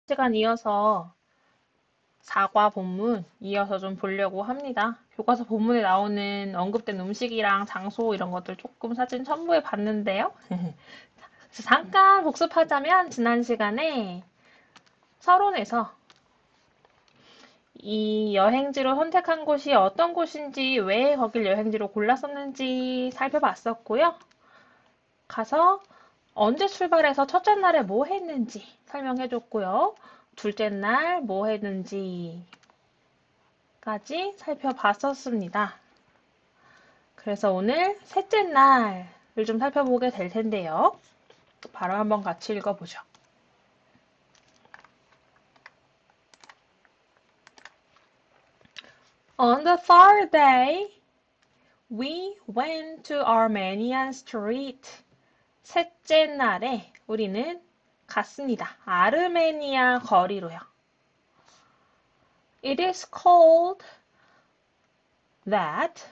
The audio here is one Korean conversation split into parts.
시간 이어서 사과 본문 이어서 좀 보려고 합니다. 교과서 본문에 나오는 언급된 음식이랑 장소 이런 것들 조금 사진 첨부해 봤는데요. 그래서 잠깐 복습하자면 지난 시간에 서론에서 이 여행지로 선택한 곳이 어떤 곳인지 왜 거길 여행지로 골랐었는지 살펴봤었고요. 가서 언제 출발해서 첫째 날에 뭐 했는지 설명해줬고요. 둘째 날 뭐 했는지 까지 살펴봤었습니다. 그래서 오늘 셋째 날을 좀 살펴보게 될 텐데요. 바로 한번 같이 읽어보죠. On the third day, we went to Armenian Street. 셋째 날에 우리는 갔습니다. 아르메니아 거리로요. It is called that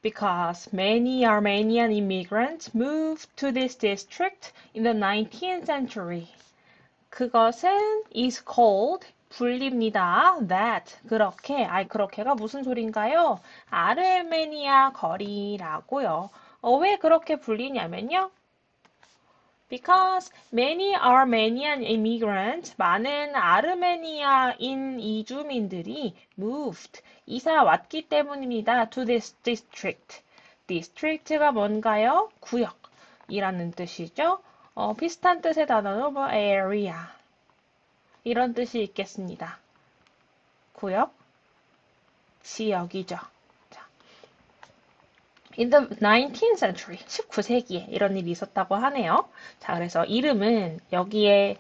because many Armenian immigrants moved to this district in the 19th century. 그것은 is called 불립니다. That 그렇게 그렇게가 무슨 소린가요? 아르메니아 거리라고요. 왜 그렇게 불리냐면요. Because many Armenian immigrants 많은 아르메니아인 이주민들이 moved 이사 왔기 때문입니다. To this district. district가 뭔가요? 구역이라는 뜻이죠. 비슷한 뜻의 단어로 뭐 area 이런 뜻이 있겠습니다. 구역, 지역이죠. 자, In the 19th century, 19세기에 이런 일이 있었다고 하네요. 자, 그래서 이름은 여기에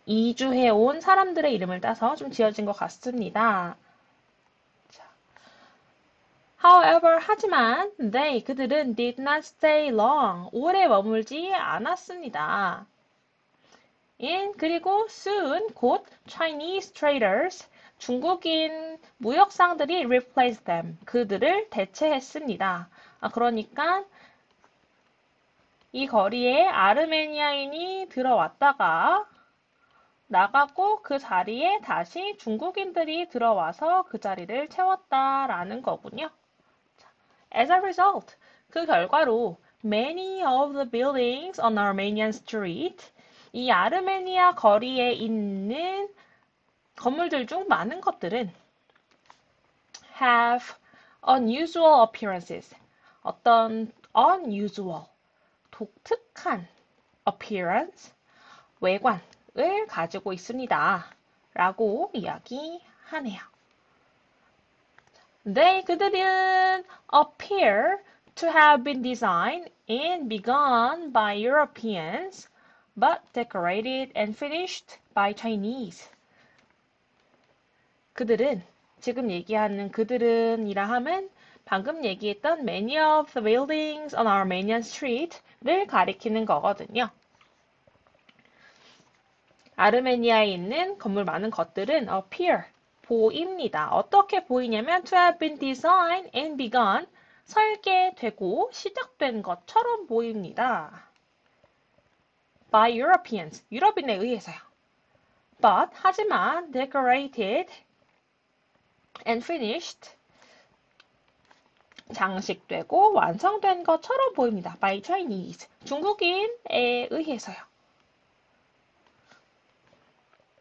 이주해 온 사람들의 이름을 따서 좀 지어진 것 같습니다. 자, However, 하지만 그들은 did not stay long, 오래 머물지 않았습니다. 그리고 soon, 곧 Chinese traders, 중국인 무역상들이 replaced them, 그들을 대체했습니다. 그러니까 이 거리에 아르메니아인이 들어왔다가 나가고 그 자리에 다시 중국인들이 들어와서 그 자리를 채웠다라는 거군요. As a result, 그 결과로 many of the buildings on Armenian Street, 이 아르메니아 거리에 있는 건물들 중 많은 것들은 have unusual appearances, 어떤 unusual, 독특한 appearance, 외관을 가지고 있습니다. 라고 이야기하네요. 그들은 appear to have been designed and begun by Europeans, but decorated and finished by Chinese. 그들은, 지금 얘기하는 그들은이라 함은 방금 얘기했던 many of the buildings on Armenian Street를 가리키는 거거든요. 아르메니아에 있는 건물 많은 것들은 appear, 보입니다. 어떻게 보이냐면 to have been designed and begun, 설계되고 시작된 것처럼 보입니다. By Europeans, 유럽인에 의해서요. But, 하지만 decorated and finished, 장식되고 완성된 것처럼 보입니다. By Chinese, 중국인에 의해서요.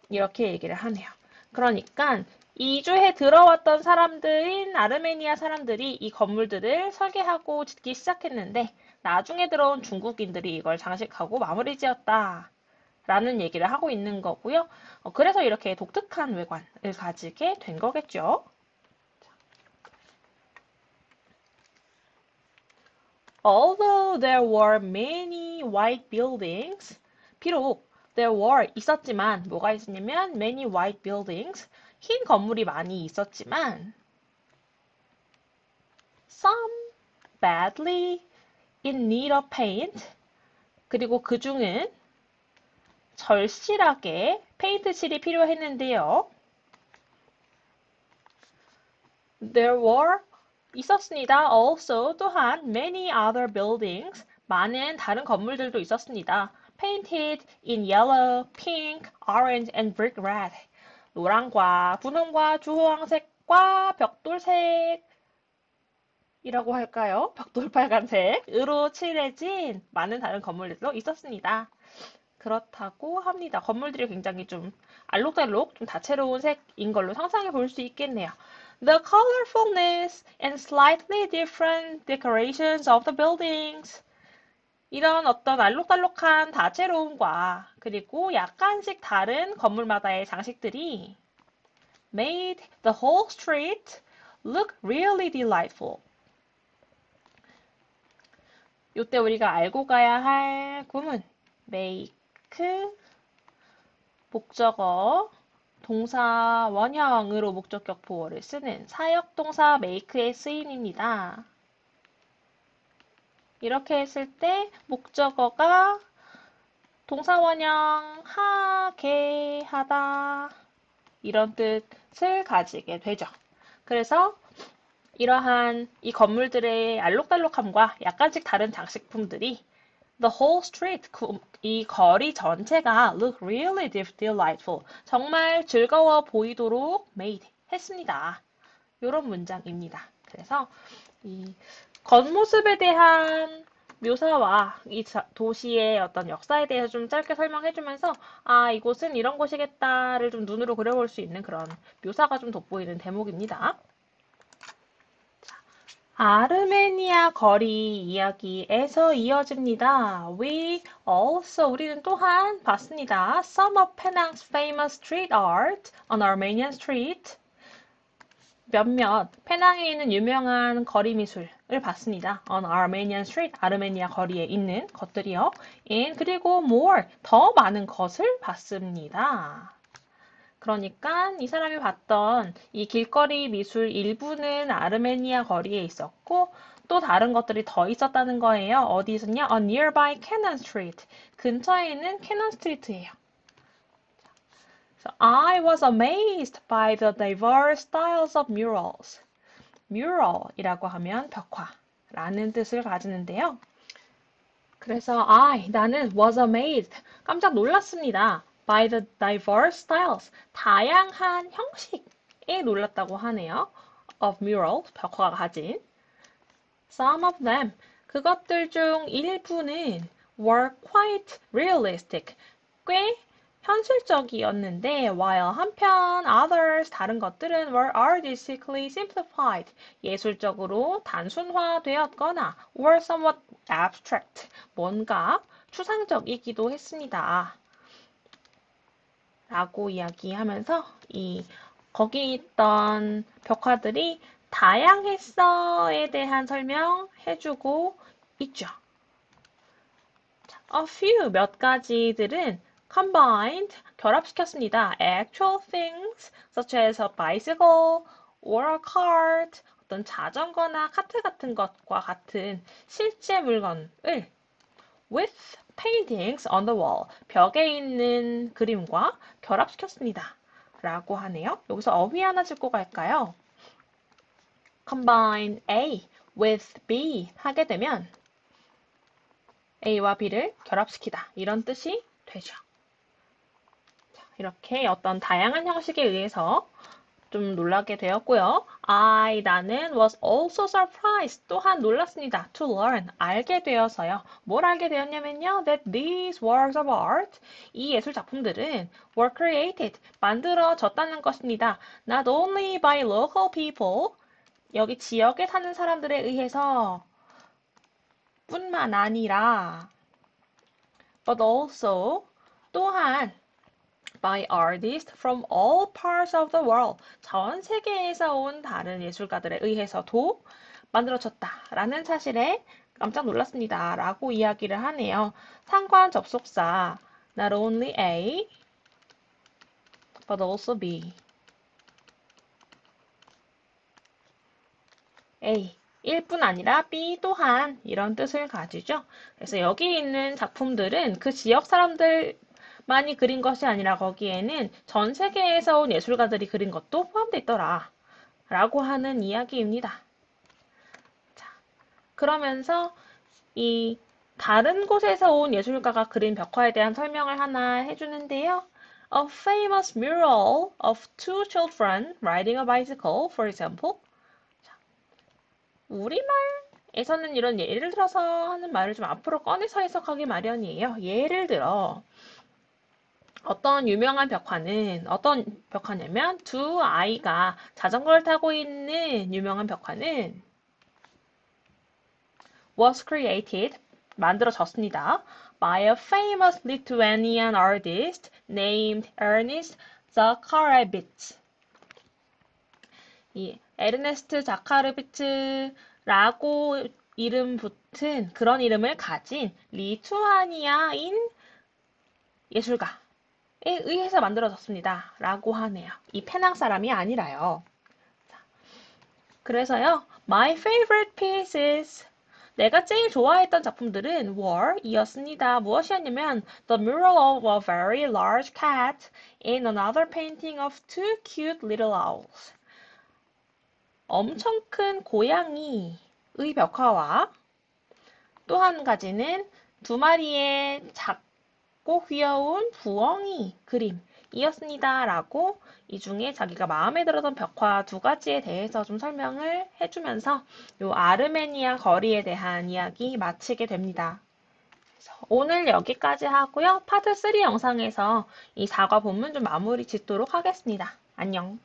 이렇게 얘기를 하네요. 그러니까 이주해 들어왔던 사람들인 아르메니아 사람들이 이 건물들을 설계하고 짓기 시작했는데 나중에 들어온 중국인들이 이걸 장식하고 마무리 지었다 라는 얘기를 하고 있는 거고요. 그래서 이렇게 독특한 외관을 가지게 된 거겠죠. Although there were many white buildings, 비록 there were 있었지만 뭐가 있었냐면 many white buildings, 흰 건물이 많이 있었지만 some badly in need of paint, 그리고 그 중은 절실하게 페인트 칠이 필요했는데요. There were 있었습니다. Also 또한 many other buildings 많은 다른 건물들도 있었습니다. painted in yellow, pink, orange, and brick red. 노랑과 분홍과 주황색과 벽돌색 이라고 할까요? 벽돌 빨간색으로 칠해진 많은 다른 건물들도 있었습니다. 그렇다고 합니다. 건물들이 굉장히 좀 알록달록 좀 다채로운 색인 걸로 상상해 볼 수 있겠네요. The colorfulness and slightly different decorations of the buildings. 이런 어떤 알록달록한 다채로움과 그리고 약간씩 다른 건물마다의 장식들이 made the whole street look really delightful. 이때 우리가 알고 가야 할 구문 make 목적어 동사 원형으로 목적격 보어를 쓰는 사역동사 make의 쓰임입니다. 이렇게 했을 때 목적어가 동사 원형 하게 하다 이런 뜻을 가지게 되죠. 그래서 이러한 이 건물들의 알록달록함과 약간씩 다른 장식품들이 the whole street, 이 거리 전체가 look really delightful, 정말 즐거워 보이도록 made, 했습니다. 이런 문장입니다. 그래서 이 겉모습에 대한 묘사와 이 도시의 어떤 역사에 대해서 좀 짧게 설명해주면서 아, 이곳은 이런 곳이겠다를 좀 눈으로 그려볼 수 있는 그런 묘사가 좀 돋보이는 대목입니다. 아르메니아 거리 이야기에서 이어집니다. 우리는 또한 봤습니다. Some of Penang's famous street art on Armenian street. 몇몇 페낭에 있는 유명한 거리 미술을 봤습니다. On Armenian street, 아르메니아 거리에 있는 것들이요. And 그리고 more, 더 많은 것을 봤습니다. 그러니까 이 사람이 봤던 이 길거리 미술 일부는 아르메니아 거리에 있었고 또 다른 것들이 더 있었다는 거예요. 어디 있었냐? On nearby Cannon Street. 근처에 있는 캐논 스트리트예요. So, I was amazed by the diverse styles of murals. mural이라고 하면 벽화라는 뜻을 가지는데요. 그래서 나는 was amazed. 깜짝 놀랐습니다. By the diverse styles, 다양한 형식에 놀랐다고 하네요. Of murals, 벽화가 가진. Some of them, 그것들 중 일부는 were quite realistic, 꽤 현실적이었는데, while 한편 others, 다른 것들은 were artistically simplified, 예술적으로 단순화되었거나 were somewhat abstract, 뭔가 추상적이기도 했습니다. 라고 이야기하면서 거기 있던 벽화들이 다양했어에 대한 설명해주고 있죠. A few, 몇 가지들은 combined, 결합시켰습니다. Actual things, such as a bicycle or a cart, 어떤 자전거나 카트 같은 것과 같은 실제 물건을 with paintings on the wall, 벽에 있는 그림과 결합시켰습니다. 라고 하네요. 여기서 어휘 하나 짚고 갈까요? combine A with B 하게 되면 A와 B를 결합시키다. 이런 뜻이 되죠. 자, 이렇게 어떤 다양한 형식에 의해서 좀 놀라게 되었고요. 나는 was also surprised. 또한 놀랐습니다. To learn. 알게 되어서요. 뭘 알게 되었냐면요. That these works of art. 이 예술 작품들은 were created. 만들어졌다는 것입니다. Not only by local people. 여기 지역에 사는 사람들에 의해서 뿐만 아니라 but also 또한 by artists from all parts of the world. 전 세계에서 온 다른 예술가들에 의해서도 만들어졌다라는 사실에 깜짝 놀랐습니다. 라고 이야기를 하네요. 상관 접속사 not only A but also B. A 일뿐 아니라 B 또한 이런 뜻을 가지죠. 그래서 여기 있는 작품들은 그 지역 사람들 많이 그린 것이 아니라 거기에는 전 세계에서 온 예술가들이 그린 것도 포함되어 있더라. 라고 하는 이야기입니다. 자, 그러면서 이 다른 곳에서 온 예술가가 그린 벽화에 대한 설명을 하나 해주는데요. A famous mural of two children riding a bicycle, for example. 우리말에서는 이런 예를 들어서 하는 말을 좀 앞으로 꺼내서 해석하기 마련이에요. 예를 들어, 어떤 벽화냐면 두 아이가 자전거를 타고 있는 유명한 벽화는 was created, 만들어졌습니다. by a famous Lithuanian artist named Ernest Zakarevich. 이 에르네스트 자카르비츠라고 이름 붙은 그런 이름을 가진 리투아니아인 예술가에 의해서 만들어졌습니다. 라고 하네요. 이 페낭 사람이 아니라요. 그래서요, my favorite pieces. 내가 제일 좋아했던 작품들은 were 이었습니다. 무엇이었냐면 the mural of a very large cat and another painting of two cute little owls. 엄청 큰 고양이의 벽화와 또 한 가지는 두 마리의 작고 귀여운 부엉이 그림이었습니다. 라고 이 중에 자기가 마음에 들었던 벽화 두 가지에 대해서 좀 설명을 해주면서 요 아르메니아 거리에 대한 이야기 마치게 됩니다. 오늘 여기까지 하고요. 파트 3 영상에서 이 사과 본문 좀 마무리 짓도록 하겠습니다. 안녕.